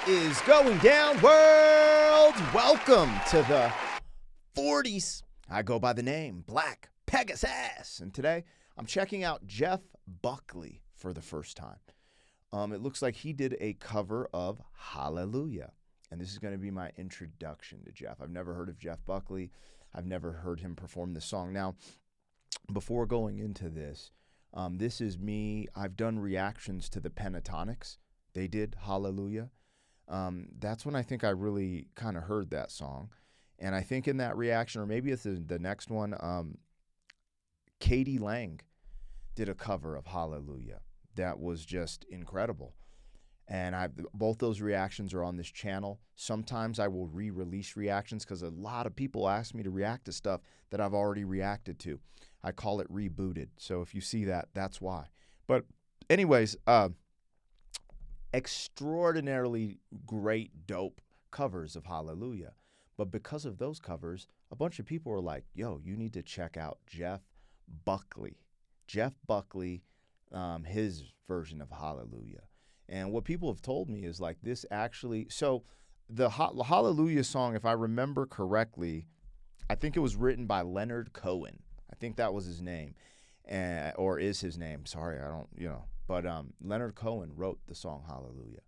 is going down, world? Welcome to the 40s. I go by the name Black Pegasus, and today I'm checking out Jeff Buckley for the first time. It looks like he did a cover of Hallelujah, and this is going to be my introduction to Jeff. I've never heard of Jeff Buckley. I've never heard him perform this song. Now, before going into this, this is me. I've done reactions to the Pentatonics. They did Hallelujah. That's when I think I really kind of heard that song. And I think in that reaction, or maybe it's the next one, Katie Lang did a cover of Hallelujah that was just incredible. And both those reactions are on this channel. Sometimes I will re-release reactions because a lot of people ask me to react to stuff that I've already reacted to. I call it rebooted. So if you see that, that's why. But anyways, extraordinarily great, dope covers of Hallelujah. But because of those covers, a bunch of people are like, yo, you need to check out Jeff Buckley. Jeff Buckley, his version of Hallelujah. And what people have told me is like this actually, so the Hallelujah song, if I remember correctly, I think it was written by Leonard Cohen. I think that was his name, or is his name. Sorry, I don't, but Leonard Cohen wrote the song Hallelujah.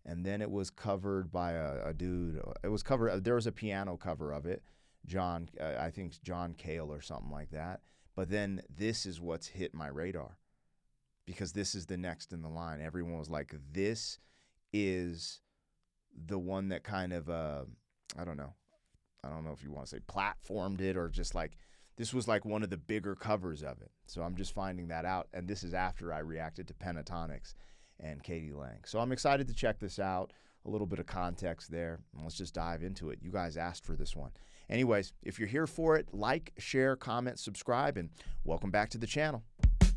And then it was covered by a dude. It was covered, there was a piano cover of it, I think John Cale or something like that. But then this is what's hit my radar, because this is the next in the line. Everyone was like, this is the one that kind of, I don't know if you want to say platformed it, or just like, this was like one of the bigger covers of it. So I'm just finding that out. And this is after I reacted to Pentatonics and Katie Lang. So I'm excited to check this out. A little bit of context there. And let's just dive into it. You guys asked for this one. Anyways, if you're here for it, like, share, comment, subscribe, and welcome back to the channel.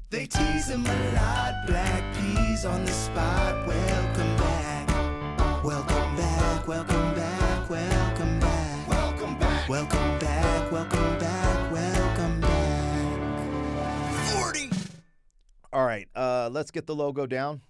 They tease him a lot, black peas on the spot. Welcome back, welcome back, welcome back, welcome back, welcome back, welcome back, welcome back, welcome back. 40. All right, let's get the logo down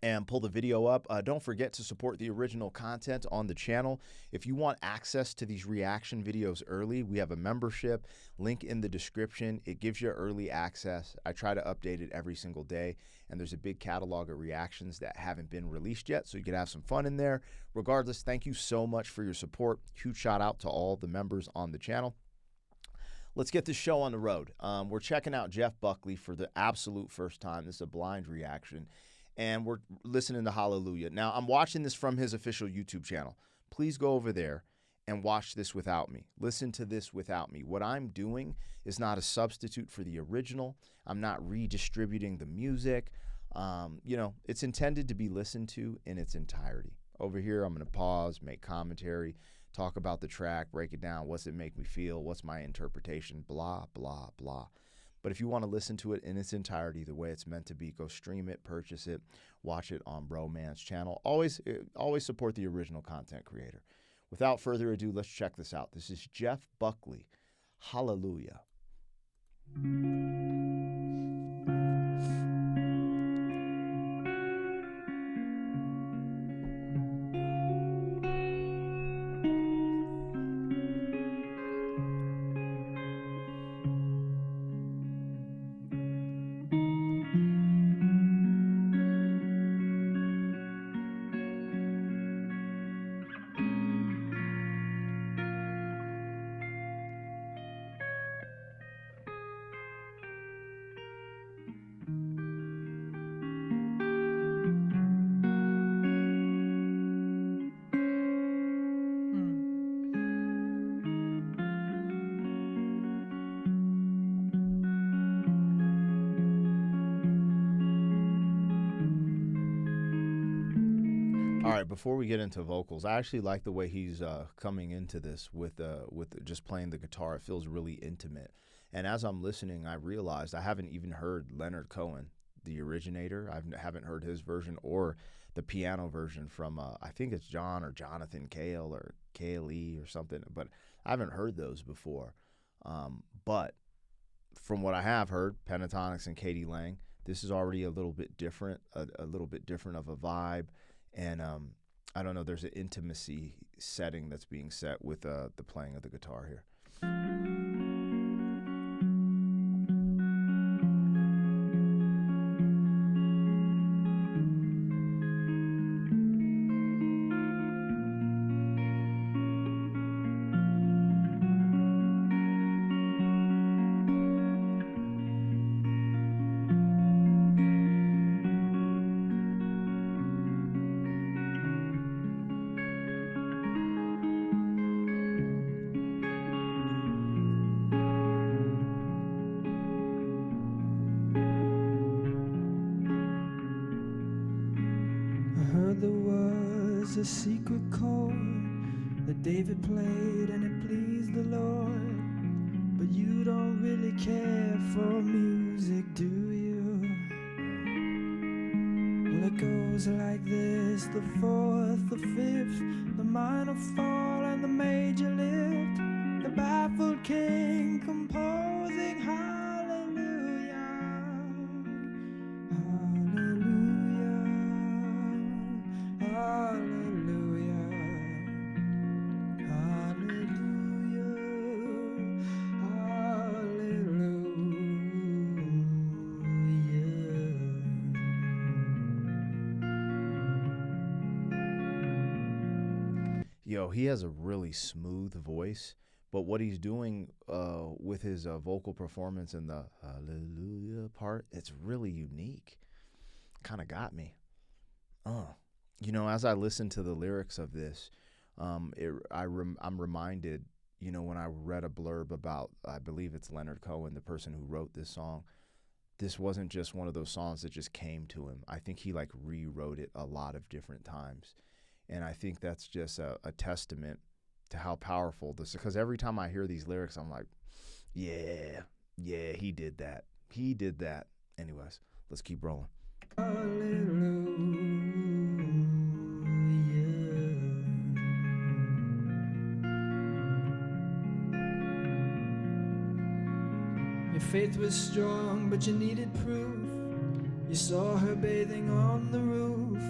and pull the video up. Don't forget to support the original content on the channel. If you want access to these reaction videos early, we have a membership, link in the description. It gives you early access. I try to update it every single day, and there's a big catalog of reactions that haven't been released yet, so you can have some fun in there. Regardless, thank you so much for your support. Huge shout out to all the members on the channel. Let's get this show on the road. We're checking out Jeff Buckley for the absolute first time. This is a blind reaction. And we're listening to Hallelujah. Now, I'm watching this from his official YouTube channel. Please go over there and watch this without me. Listen to this without me. What I'm doing is not a substitute for the original. I'm not redistributing the music. It's intended to be listened to in its entirety. Over here, I'm going to pause, make commentary, talk about the track, break it down. What's it make me feel? What's my interpretation? Blah, blah, blah. But if you want to listen to it in its entirety, the way it's meant to be, go stream it, purchase it, watch it on Bro Man's channel. Always support the original content creator. Without further ado, let's check this out. This is Jeff Buckley, Hallelujah. All right, before we get into vocals, I actually like the way he's coming into this with just playing the guitar. It feels really intimate. And as I'm listening, I realized I haven't even heard Leonard Cohen, the originator. I haven't heard his version or the piano version from, I think it's John or Jonathan Cale or Cale or something. But I haven't heard those before. But from what I have heard, Pentatonics and Katie Lang, this is already a little bit different, a little bit different of a vibe. And I don't know, there's an intimacy setting that's being set with the playing of the guitar here. There was a secret chord that David played and it pleased the Lord. But you don't really care for music, do you? Well, it goes like this: the fourth, the fifth, the minor fall and the major lift. The baffled king composing hallelujah, hallelujah, hallelujah, hallelujah, hallelujah. Yo, he has a really smooth voice, but what he's doing with his vocal performance in the hallelujah part, it's really unique. Kind of got me. You know, as I listen to the lyrics of this, I'm reminded, you know, when I read a blurb about, I believe it's Leonard Cohen, the person who wrote this song, this wasn't just one of those songs that just came to him. I think he like rewrote it a lot of different times. And I think that's just a testament to how powerful this is. Because every time I hear these lyrics, I'm like, yeah, he did that. He did that. Anyways, let's keep rolling. Your faith was strong, but you needed proof. You saw her bathing on the roof.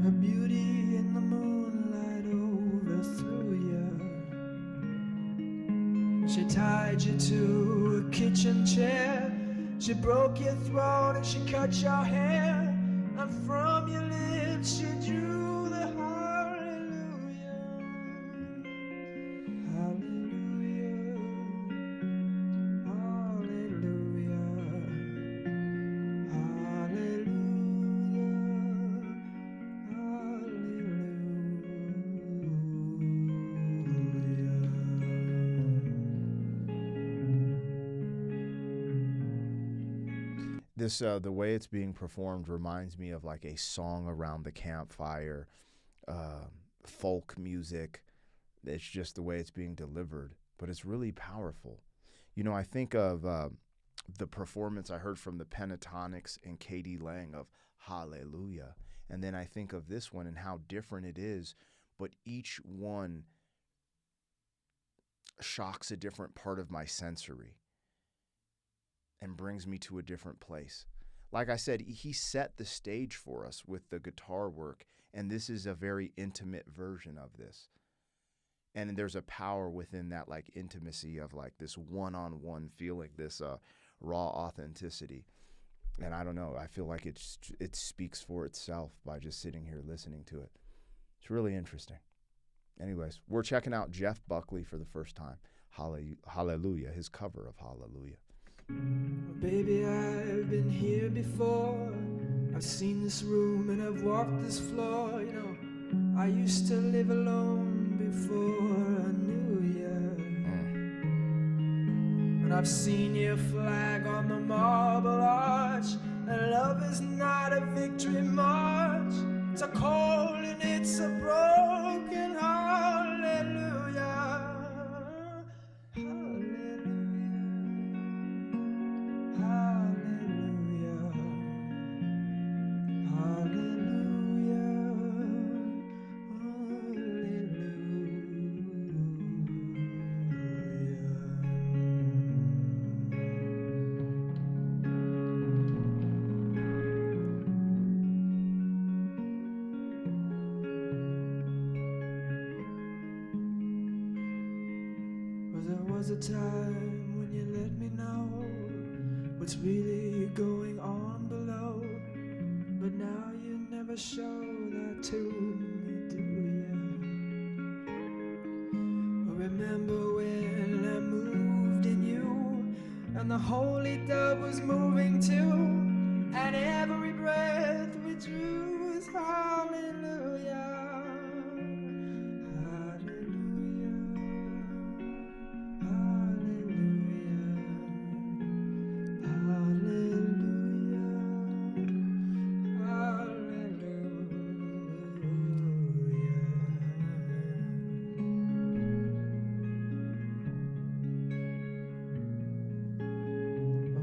Her beauty in the moonlight overthrew you. She tied you to a kitchen chair. She broke your throat and she cut your hair. And from your lips she drew the hallelujah, hallelujah, hallelujah, This the way it's being performed reminds me of like a song around the campfire, folk music. It's just the way it's being delivered, but it's really powerful. You know, I think of the performance I heard from the Pentatonics and Katie Lang of Hallelujah, and then I think of this one and how different it is, but each one shocks a different part of my sensory and brings me to a different place. Like I said, he set the stage for us with the guitar work, and this is a very intimate version of this. And there's a power within that, like, intimacy of, like, this one-on-one feeling, this raw authenticity. And I don't know, I feel like it speaks for itself by just sitting here listening to it. It's really interesting. Anyways, we're checking out Jeff Buckley for the first time. Hallelujah, his cover of Hallelujah. Baby, I've been here before. I've seen this room and I've walked this floor. You know, I used to live alone before I knew you. And I've seen your flag on the marble arch. And love is not a victory march. It's a cold and it's a broken hallelujah. a time when you let me know what's really going on below, but now you never show that to me, do you? Remember when I moved in you, and the holy dove was moving too, and every breath we drew was hallelujah.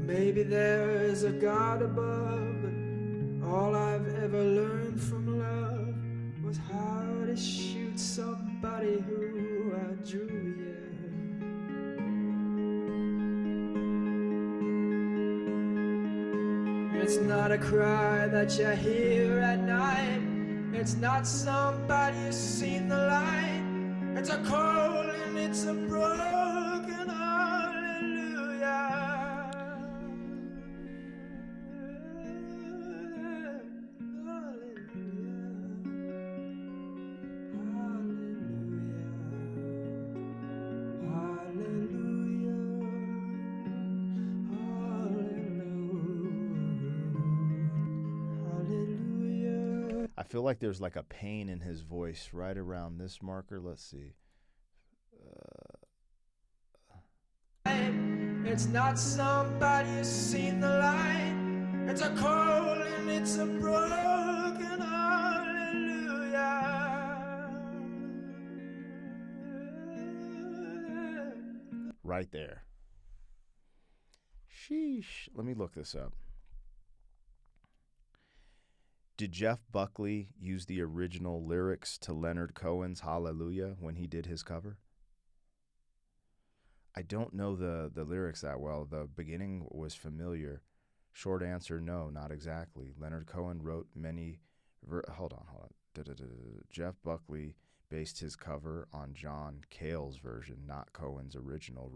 Maybe there's a God above, but all I've ever learned from love was how to shoot somebody who I drew, yeah. It's not a cry that you hear at night, it's not somebody who's seen the light, it's a call and it's a broken hallelujah. I feel like there's like a pain in his voice right around this marker. Let's see. It's not somebody who's seen the light, it's a call and it's a broken hallelujah. Right there. Sheesh. Let me look this up. Did Jeff Buckley use the original lyrics to Leonard Cohen's Hallelujah when he did his cover? I don't know the lyrics that well. The beginning was familiar. Short answer, no, not exactly. Leonard Cohen wrote many... Hold on. Jeff Buckley based his cover on John Cale's version, not Cohen's original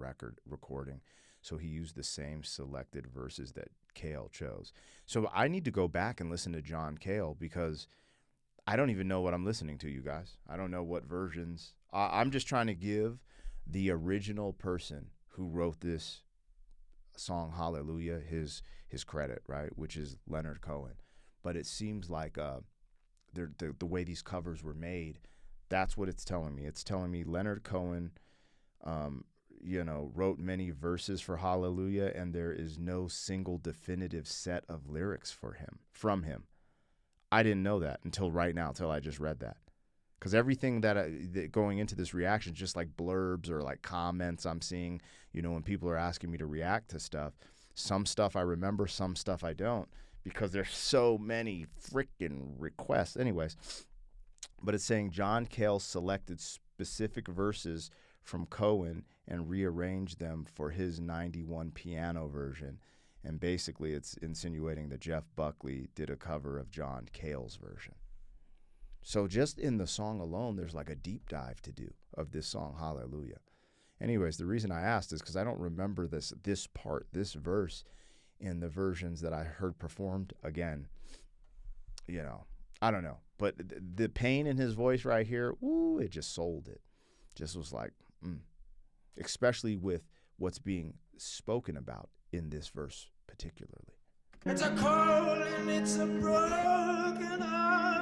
recording. So he used the same selected verses that Cale chose. So I need to go back and listen to John Cale because I don't even know what I'm listening to, you guys. I don't know what versions. I'm just trying to give the original person who wrote this song, Hallelujah, his credit, right, which is Leonard Cohen. But it seems like the way these covers were made, that's what it's telling me. It's telling me Leonard Cohen wrote many verses for Hallelujah, and there is no single definitive set of lyrics from him. I didn't know that until right now, until I just read that. Because everything that going into this reaction is just like blurbs or like comments I'm seeing, when people are asking me to react to stuff. Some stuff I remember, some stuff I don't, because there's so many freaking requests. Anyways, but it's saying John Cale selected specific verses from Cohen and rearranged them for his 91 piano version. And basically it's insinuating that Jeff Buckley did a cover of John Cale's version. So just in the song alone, there's like a deep dive to do of this song, Hallelujah. Anyways, the reason I asked is because I don't remember this verse in the versions that I heard performed. Again, I don't know. But the pain in his voice right here, ooh, it just sold it. Just was like, especially with what's being spoken about in this verse particularly. It's a call and it's a broken hallelujah.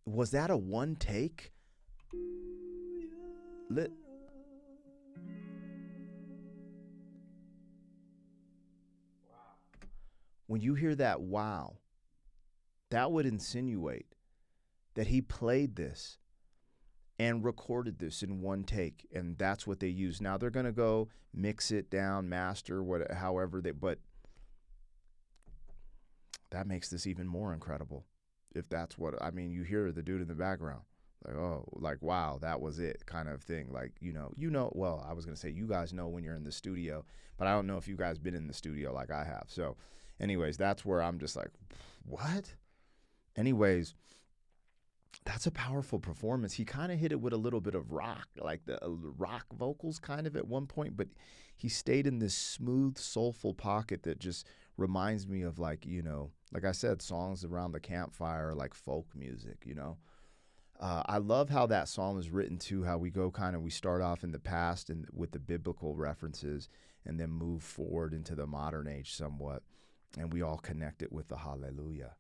Was that a one take? When you hear that wow, that would insinuate that he played this and recorded this in one take, and that's what they use. Now they're going to go mix it down, master, but that makes this even more incredible. If that's what, I mean, you hear the dude in the background, like, oh, like, wow, that was it kind of thing. Like, well, I was going to say, you guys know when you're in the studio, but I don't know if you guys been in the studio like I have. So anyways, that's where I'm just like, what? Anyways, that's a powerful performance. He kind of hit it with a little bit of rock, like the rock vocals kind of at one point, but he stayed in this smooth, soulful pocket that just reminds me of, like, like I said, songs around the campfire, like folk music, I love how that song is written too, how we start off in the past and with the biblical references and then move forward into the modern age somewhat. And we all connect it with the hallelujah.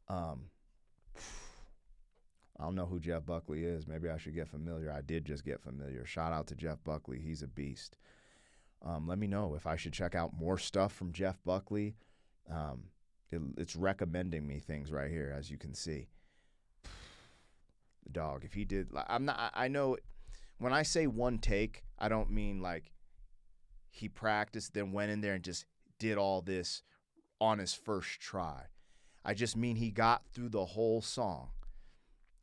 I don't know who Jeff Buckley is. Maybe I should get familiar. I did just get familiar. Shout out to Jeff Buckley. He's a beast. Let me know if I should check out more stuff from Jeff Buckley. It's recommending me things right here, as you can see. Dog, if he did, I know when I say one take, I don't mean like he practiced, then went in there and just did all this on his first try. I just mean he got through the whole song.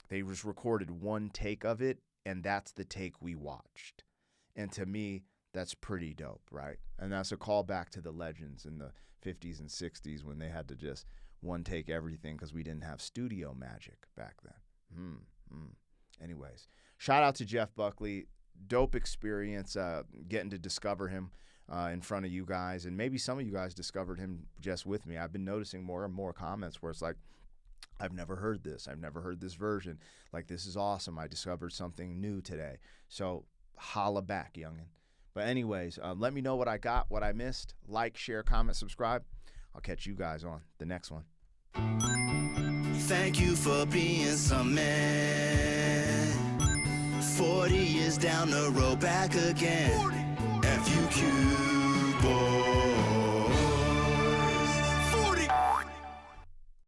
They just recorded one take of it, and that's the take we watched. And to me, that's pretty dope, right? And that's a callback to the legends in the 50s and 60s when they had to just one take everything because we didn't have studio magic back then. Anyways, shout out to Jeff Buckley. Dope experience getting to discover him in front of you guys. And maybe some of you guys discovered him just with me. I've been noticing more and more comments where it's like, I've never heard this. I've never heard this version. Like, this is awesome. I discovered something new today. So holla back, youngin'. But anyways, let me know what I got, what I missed. Like, share, comment, subscribe. I'll catch you guys on the next one. Thank you for being some man. 40 years down the road, back again. FUQ boy.